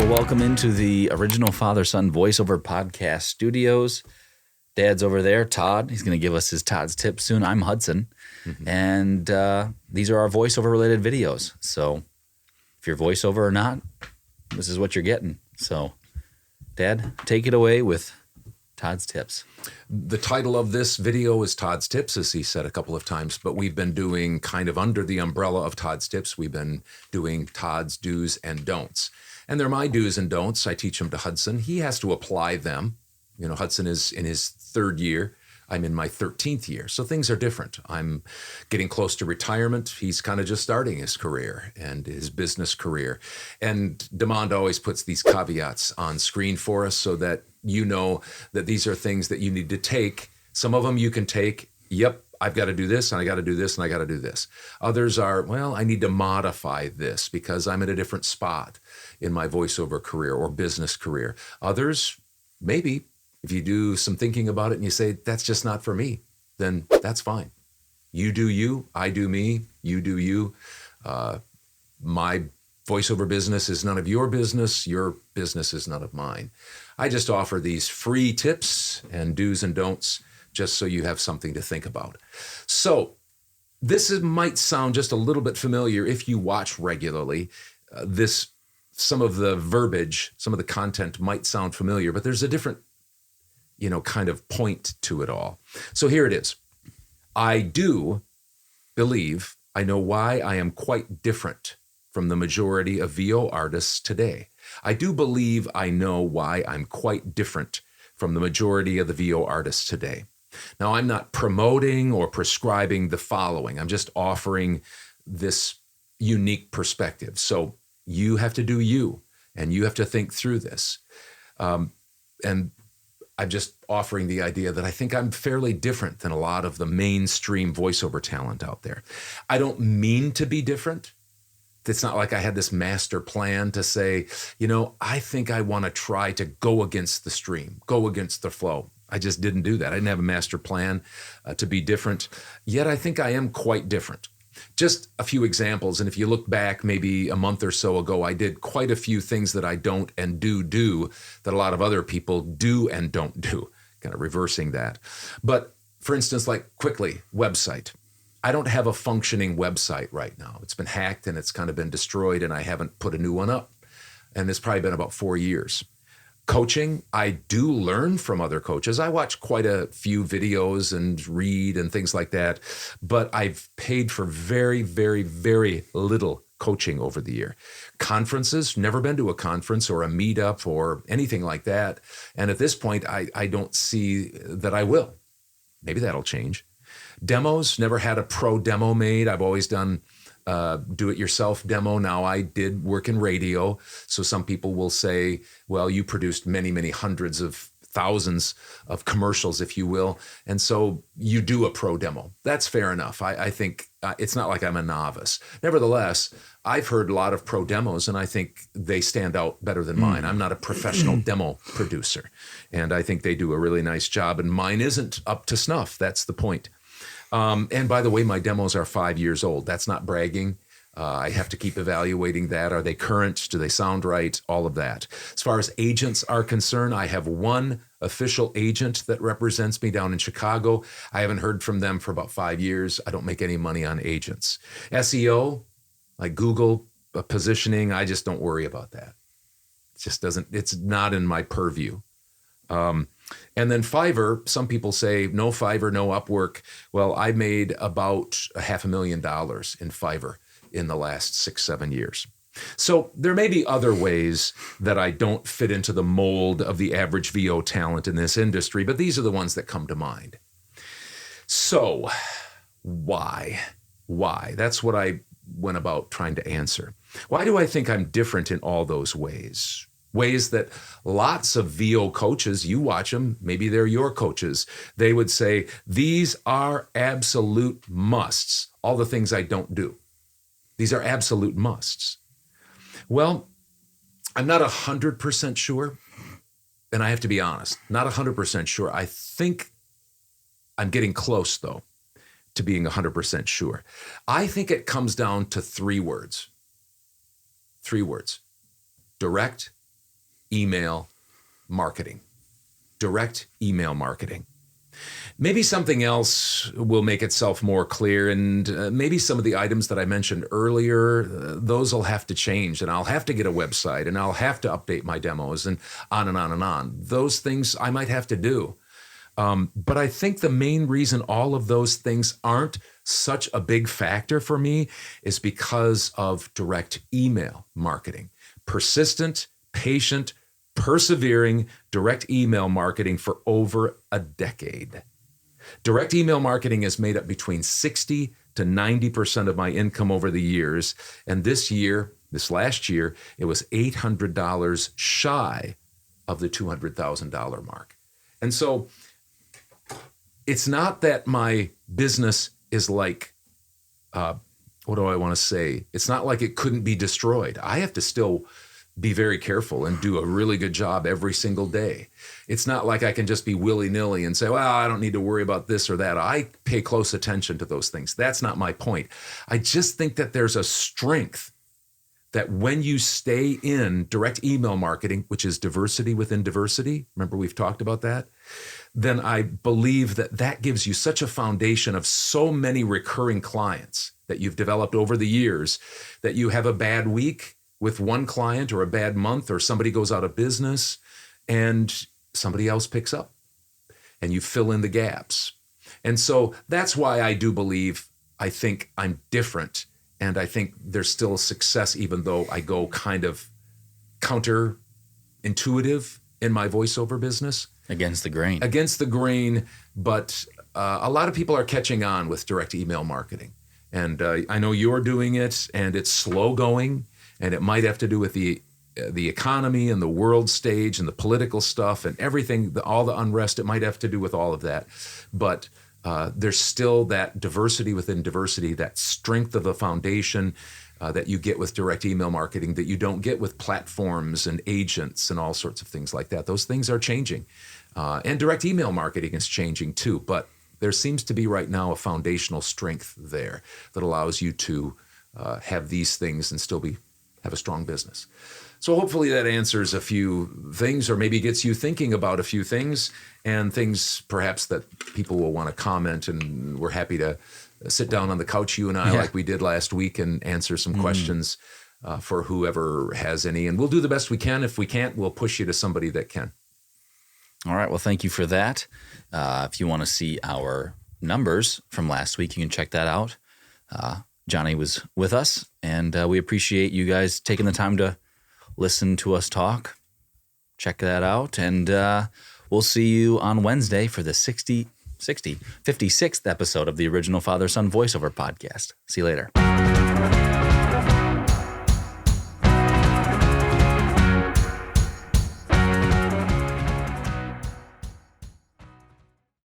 well, welcome into the original father-son voiceover podcast studios. Dad's over there, Todd. He's going to give us his Todd's tips soon. I'm Hudson, and these are our voiceover-related videos. So if you're voiceover or not, this is what you're getting. So, Dad, take it away with Todd's tips. The title of this video is Todd's Tips, as he said a couple of times, but we've been doing kind of under the umbrella of Todd's Tips. We've been doing Todd's do's and don'ts. And they're my do's and don'ts. I teach them to Hudson. He has to apply them. You know, Hudson is in his third year. I'm in my 13th year. So things are different. I'm getting close to retirement. He's kind of just starting his career and his business career. And DeMond always puts these caveats on screen for us so that you know that these are things that you need to take. Some of them you can take, yep, I've got to do this, and I got to do this, and I got to do this. Others are, well, I need to modify this because I'm at a different spot in my voiceover career or business career. Others, maybe, if you do some thinking about it and you say, that's just not for me, then that's fine. You do you, I do me, you do you. My voiceover business is none of your business is none of mine. I just offer these free tips and do's and don'ts just so you have something to think about. So might sound just a little bit familiar if you watch regularly. Some of the verbiage, some of the content might sound familiar, but there's a different, kind of point to it all. So here it is. I do believe I know why I am quite different from the majority of VO artists today. I do believe I know why I'm quite different from the majority of the VO artists today. Now, I'm not promoting or prescribing the following. I'm just offering this unique perspective. So you have to do you, and you have to think through this. And I'm just offering the idea that I think I'm fairly different than a lot of the mainstream voiceover talent out there. I don't mean to be different. It's not like I had this master plan to say, I think I want to try to go against the stream, go against the flow. I just didn't do that. I didn't have a master plan to be different. Yet I think I am quite different. Just a few examples. And if you look back maybe a month or so ago, I did quite a few things that I don't and do that a lot of other people do and don't do, kind of reversing that. But for instance, like quickly, website. I don't have a functioning website right now. It's been hacked and it's kind of been destroyed and I haven't put a new one up. And it's probably been about 4 years. Coaching, I do learn from other coaches. I watch quite a few videos and read and things like that, but I've paid for very, very, very little coaching over the year. Conferences, never been to a conference or a meetup or anything like that. And at this point, I don't see that I will. Maybe that'll change. Demos, never had a pro demo made. I've always done do-it-yourself demo. Now, I did work in radio, so some people will say, well, you produced many, many hundreds of thousands of commercials, if you will, and so you do a pro demo. That's fair enough. I think it's not like I'm a novice. Nevertheless, I've heard a lot of pro demos, and I think they stand out better than mine. I'm not a professional demo producer, and I think they do a really nice job, and mine isn't up to snuff. That's the point. And by the way, my demos are 5 years old. That's not bragging. I have to keep evaluating that. Are they current? Do they sound right? All of that. As far as agents are concerned, I have one official agent that represents me down in Chicago. I haven't heard from them for about 5 years. I don't make any money on agents. SEO, like Google positioning, I just don't worry about that. It just doesn't, it's not in my purview. And then Fiverr, some people say, no Fiverr, no Upwork. Well, I made about $500,000 in Fiverr in the last 6-7 years. So there may be other ways that I don't fit into the mold of the average VO talent in this industry, but these are the ones that come to mind. So why? That's what I went about trying to answer. Why do I think I'm different in all those ways? Ways that lots of VO coaches, you watch them, maybe they're your coaches, they would say, these are absolute musts, all the things I don't do. These are absolute musts. Well, I'm not 100% sure, and I have to be honest, not 100% sure. I think I'm getting close, though, to being 100% sure. I think it comes down to 3 words. 3 words. Direct, email marketing. Direct email marketing. Maybe something else will make itself more clear, and maybe some of the items that I mentioned earlier, those will have to change, and I'll have to get a website, and I'll have to update my demos, and on and on and on. Those things I might have to do. But I think the main reason all of those things aren't such a big factor for me is because of direct email marketing. Persistent, patient, persevering direct email marketing for over a decade. Direct email marketing has made up between 60 to 90% of my income over the years. And this last year, it was $800 shy of the $200,000 mark. And so it's not that my business is like, what do I want to say? It's not like it couldn't be destroyed. I have to still be very careful and do a really good job every single day. It's not like I can just be willy-nilly and say, well, I don't need to worry about this or that. I pay close attention to those things. That's not my point. I just think that there's a strength that when you stay in direct email marketing, which is diversity within diversity, remember we've talked about that, then I believe that that gives you such a foundation of so many recurring clients that you've developed over the years that you have a bad week with one client or a bad month or somebody goes out of business and somebody else picks up and you fill in the gaps. And so that's why I do believe, I think I'm different, and I think there's still success even though I go kind of counterintuitive in my voiceover business. Against the grain. Against the grain, but a lot of people are catching on with direct email marketing. And I know you're doing it, and it's slow going, and it might have to do with the economy and the world stage and the political stuff and everything, all the unrest. It might have to do with all of that. But there's still that diversity within diversity, that strength of a foundation that you get with direct email marketing that you don't get with platforms and agents and all sorts of things like that. Those things are changing. And direct email marketing is changing too. But there seems to be right now a foundational strength there that allows you to have these things and still have a strong business. So hopefully that answers a few things, or maybe gets you thinking about a few things, and things perhaps that people will want to comment, and we're happy to sit down on the couch, you and I, like we did last week, and answer some questions for whoever has any. And we'll do the best we can. If we can't, we'll push you to somebody that can. All right. Well, thank you for that. If you want to see our numbers from last week, you can check that out. Johnny was with us, and we appreciate you guys taking the time to listen to us talk. Check that out, and we'll see you on Wednesday for the 56th episode of the original Father-Son Voiceover podcast. See you later.